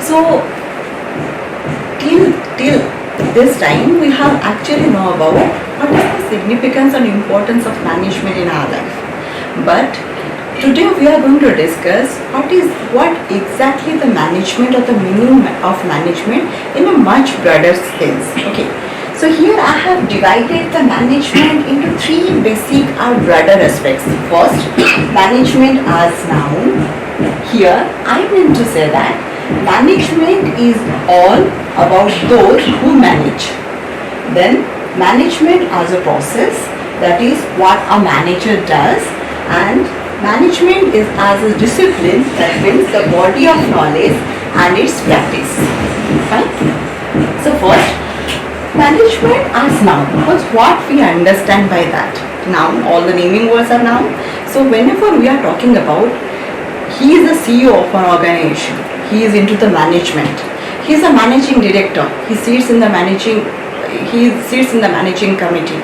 So till this time we have actually know about what is the significance and importance of management in our life. But today we are going to discuss what exactly the management or the meaning of management in a much broader sense. Okay. So here I have divided the management into three basic or broader aspects. First, management as noun. Here I mean to say that management is all about those who manage. Then management as a process, that is what a manager does, and management is as a discipline, that means the body of knowledge and its practice. Fine. So first, management as noun. What we understand by that? Noun, all the naming words are noun. So whenever we are talking about, he is the CEO of an organization, he is into the management, he is a managing director, he sits in the managing committee.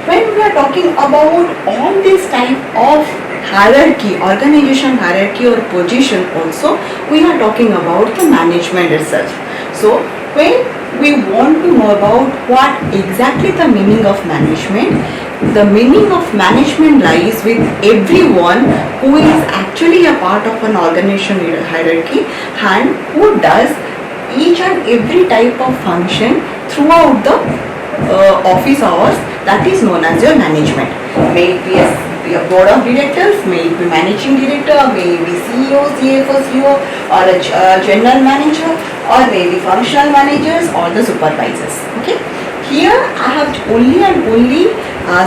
When we are talking about all this type of hierarchy, organization hierarchy or position also, we are talking about the management itself. So when we want to know about what exactly the meaning of management, the meaning of management lies with everyone who is actually a part of an organization hierarchy and who does each and every type of function throughout the office hours, that is known as your management. May it be a board of directors, may it be managing director, may it be CEO, CFO, CEO, or a general manager, or maybe functional managers or the supervisors. Okay. Here I have only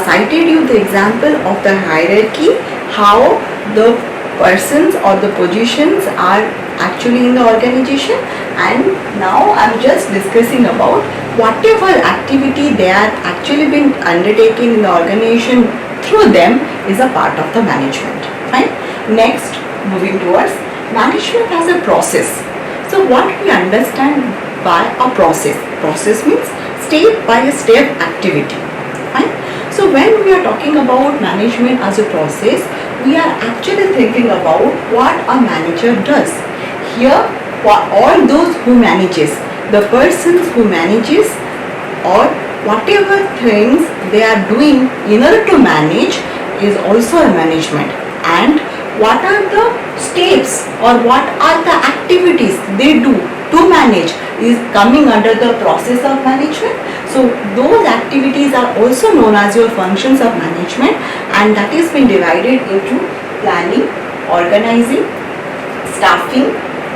cited you the example of the hierarchy, how the persons or the positions are actually in the organization, and now I am just discussing about whatever activity they are actually being undertaken in the organization through them is a part of the management. Fine. Next, moving towards management as a process. So what we understand by a process? Process means step by step activity. Fine. So when we are talking about management as a process, we are actually thinking about what a manager does. Here, for all those who manages, the persons who manages or whatever things they are doing in order to manage is also a management. And what are the steps or what are the activities they do to manage is coming under the process of management. So those activities are also known as your functions of management, and that is been divided into planning, organizing, staffing,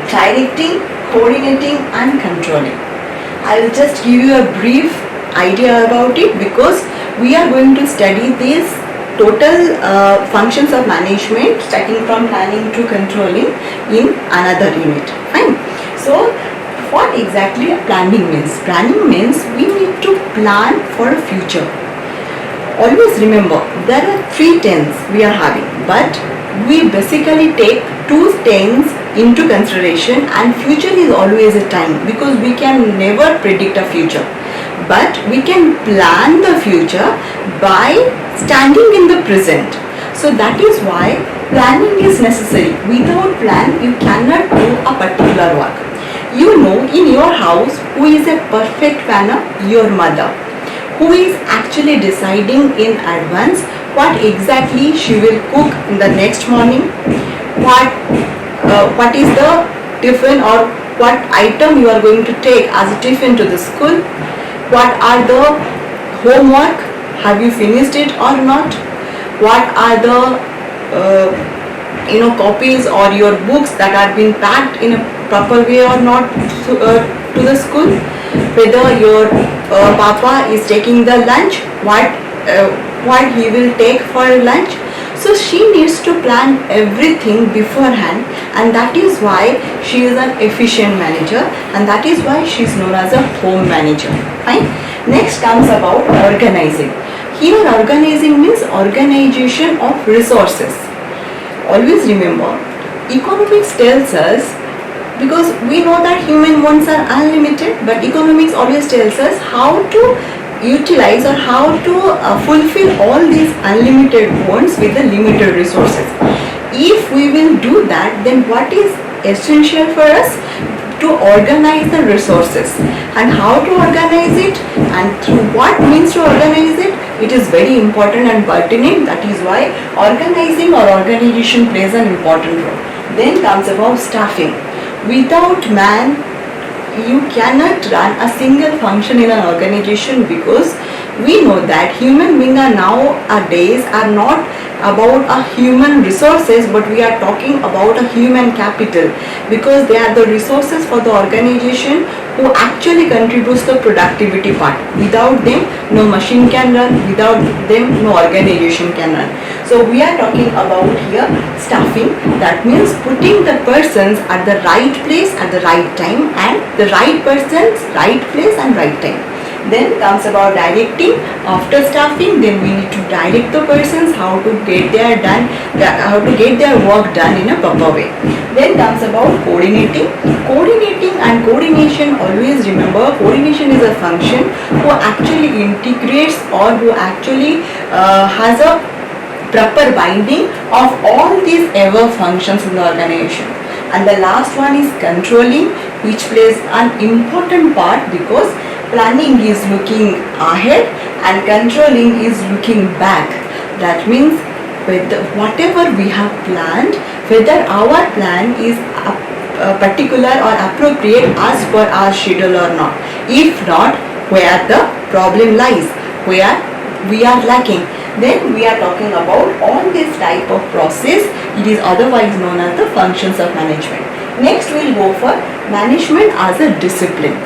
directing, coordinating and controlling. I will just give you a brief idea about it because we are going to study these total functions of management starting from planning to controlling in another unit. Fine. So what exactly planning means? Planning means we need to plan for a future. Always remember, there are 3 tenses we are having, but we basically take 2 tenses into consideration, and future is always a time because we can never predict a future. But we can plan the future by standing in the present. So that is why planning is necessary. Without plan, you cannot do a particular work. You know in your house who is a perfect planner? Your mother, who is actually deciding in advance what exactly she will cook in the next morning, what is the tiffin or what item you are going to take as a tiffin to the school, what are the homework, have you finished it or not, what are the copies or your books that are being packed in a proper way or not to the school, whether your papa is taking the lunch, what he will take for lunch. So she needs to plan everything beforehand, and that is why she is an efficient manager, and that is why she is known as a home manager. Fine. Next comes about organizing. Here organizing means organization of resources. Always remember, economics tells us, because we know that human wants are unlimited, but economics always tells us how to utilize or how to fulfill all these unlimited wants with the limited resources. If we will do that, then what is essential for us? to organize the resources. And how to organize it and through what means to organize it, it is very important and pertinent. That is why organizing or organization plays an important role. Then comes about staffing. Without man, you cannot run a single function in an organization, because we know that human beings are nowadays are not about a human resources, but we are talking about a human capital, because they are the resources for the organization who actually contributes the productivity part. Without them, no machine can run. Without them, no organization can run. So we are talking about here staffing. That means putting the persons at the right place at the right time, and the right persons, right place and right time. Then comes about directing. After staffing, then we need to direct the persons how to get their work done in a proper way. Then comes about coordinating. Coordinating and coordination, always remember, coordination is a function who actually integrates or who actually has a proper binding of all these ever functions in the organization. And the last one is controlling, which plays an important part, because planning is looking ahead and controlling is looking back. That means whatever we have planned, whether our plan is particular or appropriate as per our schedule or not. If not, where the problem lies, where we are lacking. Then we are talking about all this type of process. It is otherwise known as the functions of management. Next we will go for management as a discipline.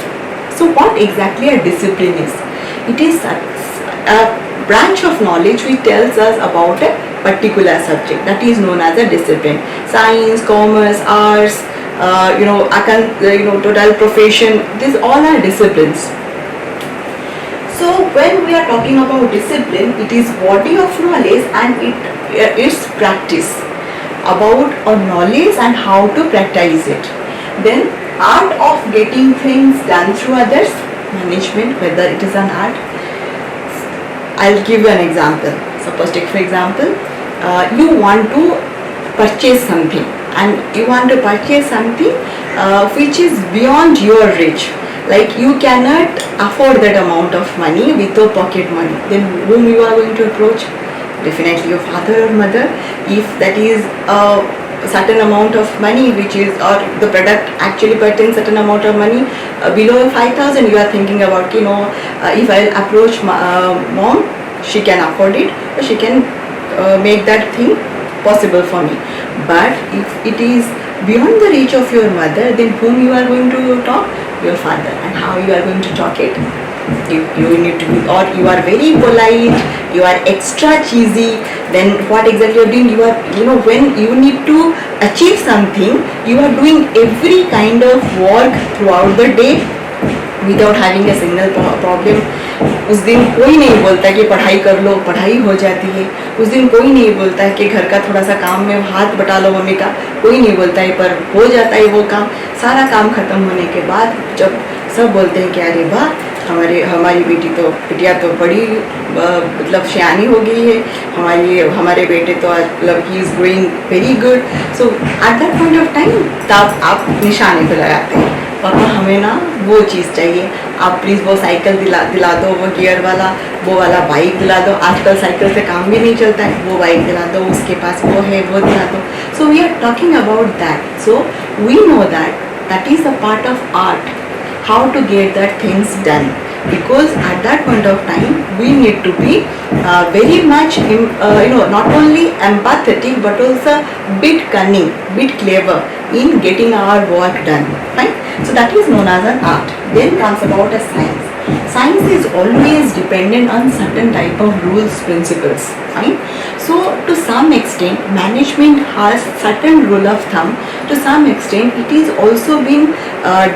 So what exactly a discipline is? It is a branch of knowledge which tells us about a particular subject, that is known as a discipline. Science, commerce, arts, total profession, these all are disciplines. So when we are talking about discipline, it is body of knowledge and its practice about a knowledge and how to practice it. Then art of getting things done through others, management, whether it is an art. I'll give you an example. Suppose take for example, you want to purchase something, and you want to purchase something which is beyond your reach. Like you cannot afford that amount of money with your pocket money. Then whom you are going to approach? Definitely your father or mother. If that is a certain amount of money which is, or the product actually pertains certain amount of money below 5,000, you are thinking about, if I'll approach mom, she can afford it, or she can make that thing possible for me. But if it is beyond the reach of your mother, then whom you are going to talk? Your father. And how you are going to talk it? You need to be, or you are very polite, you are extra cheesy. Then what exactly you are doing? You are, when you need to achieve something, you are doing every kind of work throughout the day without having a single problem. उस दिन कोई नहीं बोलता कि पढ़ाई कर लो, पढ़ाई हो जाती है. उस दिन कोई नहीं बोलता है कि घर का थोड़ा सा काम में हाथ बटा लो मम्मी का, कोई नहीं बोलता है, पर हो जाता है वो काम. सारा काम खत्म होने के बाद जब सब बोलते हैं कि अरे वाह, हमारी बिटिया तो बड़ी मतलब शयानी हो गई है, हमारे बेटे तो मतलब he is growing very good. So at that point of time तब आप निशाने पे लगाते हैं, पापा हमें ना वो चीज़ चाहिए, आप प्लीज़ वो साइकिल दिला दो, वो गियर वाला वो वाला बाइक दिला दो. आजकल साइकिल से काम भी नहीं चलता है, वो बाइक दिला दो, उसके पास वो है वो दिला दो. So we are talking about that. So we know that is a part of art, how to get that things done, because at that point of time we need to be very much not only empathetic but also bit cunning, bit clever in getting our work done. Fine. So that is known as an art. Then comes about a science. Science is always dependent on certain type of rules, principles. Fine. So to some extent management has certain rule of thumb. To some extent it is also been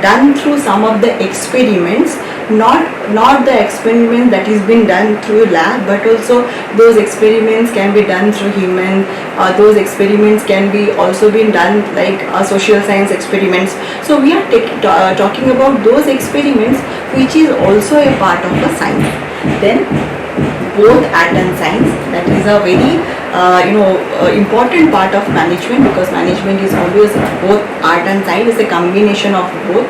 done through some of the experiments, not the experiment that is been done through lab, but also those experiments can be done through human, those experiments can be also been done like social science experiments. So we are talking about those experiments which is also a part of a science. Then both art and science. That is a very important part of management, because management is always both art and science, is a combination of both.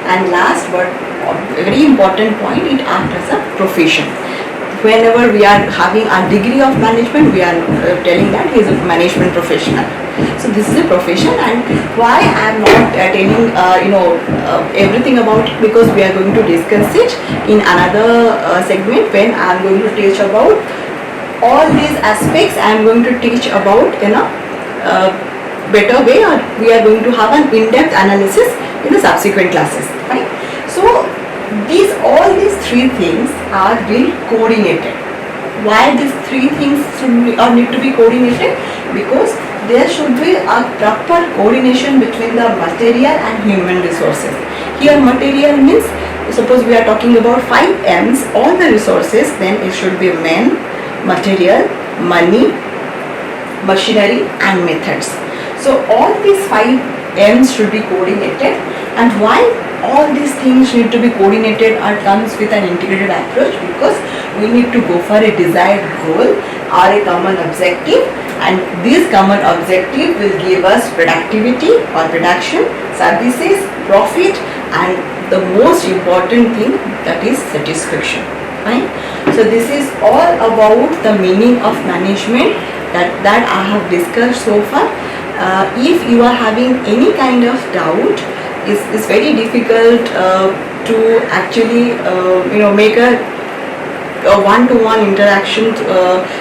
And last but a very important point, it acts as a profession. Whenever we are having a degree of management, we are telling that he is a management professional. So this is a profession. And why I am not telling everything about it, because we are going to discuss it in another segment, when I am going to teach about all these aspects. I am going to teach about in a better way, or we are going to have an in-depth analysis in the subsequent classes. Right? So all these three things are being coordinated. Why these three things need to be coordinated? Because there should be a proper coordination between the material and human resources. Here material means, suppose we are talking about 5 M's, all the resources, then it should be men, material, money, machinery and methods. So all these 5 M's should be coordinated. And why all these things need to be coordinated or comes with an integrated approach? Because we need to go for a desired goal or a common objective, and this common objective will give us productivity or production, services, profit, and the most important thing, that is satisfaction. Right? So this is all about the meaning of management that I have discussed so far. If you are having any kind of doubt, it's very difficult to actually make a one-to-one interaction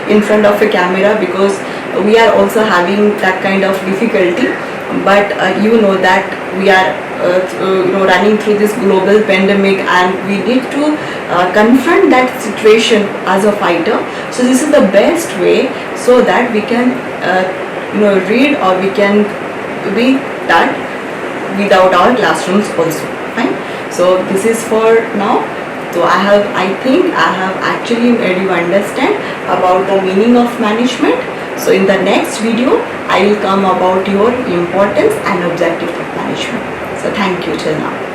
in front of a camera, because we are also having that kind of difficulty. But you know that we are running through this global pandemic, and we need to confront that situation as a fighter. So this is the best way, so that we can read, or we can be that without our classrooms also. Fine. So this is for now. So I think I have actually made you understand about the meaning of management. So in the next video, I will come about your importance and objective of management. So thank you till now.